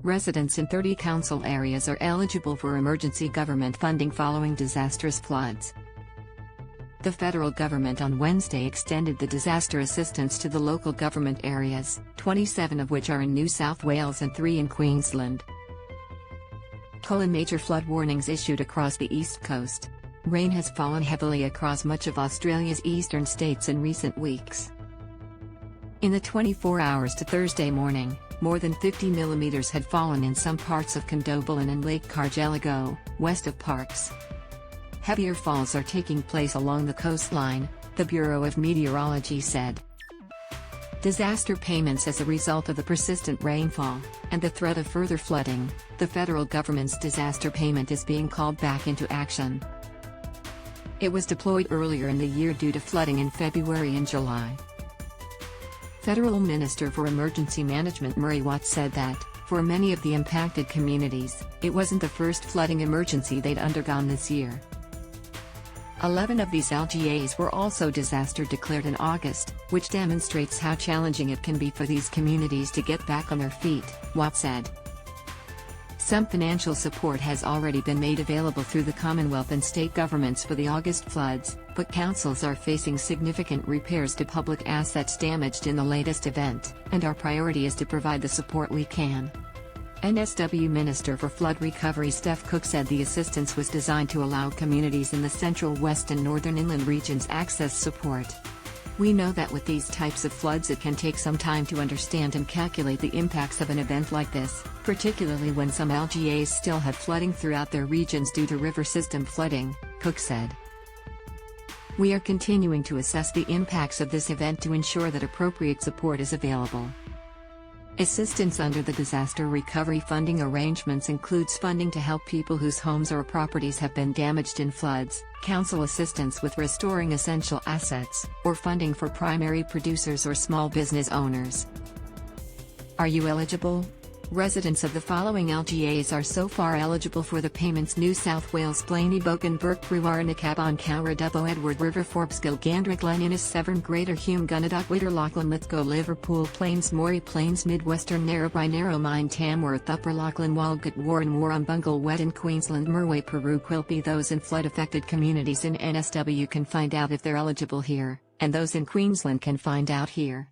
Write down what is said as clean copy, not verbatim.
Residents in 30 council areas are eligible for emergency government funding following disastrous floods. The federal government on Wednesday extended the disaster assistance to the local government areas, 27 of which are in New South Wales and 3 in Queensland. Major flood warnings issued across the east coast. Rain has fallen heavily across much of Australia's eastern states in recent weeks. In the 24 hours to Thursday morning, more than 50 millimeters had fallen in some parts of Condobolin and Lake Cargelligo, west of Parkes. Heavier falls are taking place along the coastline, the Bureau of Meteorology said. Disaster payments as a result of the persistent rainfall, and the threat of further flooding, the federal government's disaster payment is being called back into action. It was deployed earlier in the year due to flooding in February and July. Federal Minister for Emergency Management Murray Watt said that, for many of the impacted communities, it wasn't the first flooding emergency they'd undergone this year. 11 of these LGAs were also disaster declared in August, which demonstrates how challenging it can be for these communities to get back on their feet, Watt said. Some financial support has already been made available through the Commonwealth and state governments for the August floods, but councils are facing significant repairs to public assets damaged in the latest event, and our priority is to provide the support we can. NSW Minister for Flood Recovery Steph Cook said the assistance was designed to allow communities in the central west and northern inland regions access support. We know that with these types of floods it can take some time to understand and calculate the impacts of an event like this, particularly when some LGAs still have flooding throughout their regions due to river system flooding, Cook said. We are continuing to assess the impacts of this event to ensure that appropriate support is available. Assistance under the disaster recovery funding arrangements includes funding to help people whose homes or properties have been damaged in floods, council assistance with restoring essential assets, or funding for primary producers or small business owners. Are you eligible? Residents of the following LGAs are so far eligible for the payments: New South Wales: Blaney, Bogan, Burke, Brewer, Nakabon, Cowra, Dubbo, Edward River, Forbes, Gilgandra, Glen Innes, Severn, Greater Hume, Gunnedah, Whitter, Lachlan, Lithgow, Liverpool Plains, Moree Plains, Midwestern, Narrabri, Narromine, Tamworth, Upper Lachlan, Walgett, Warren, Warrumbungle, Wetton, Queensland, Merway, Peru, Quilpie. Those in flood-affected communities in NSW can find out if they're eligible here, and those in Queensland can find out here.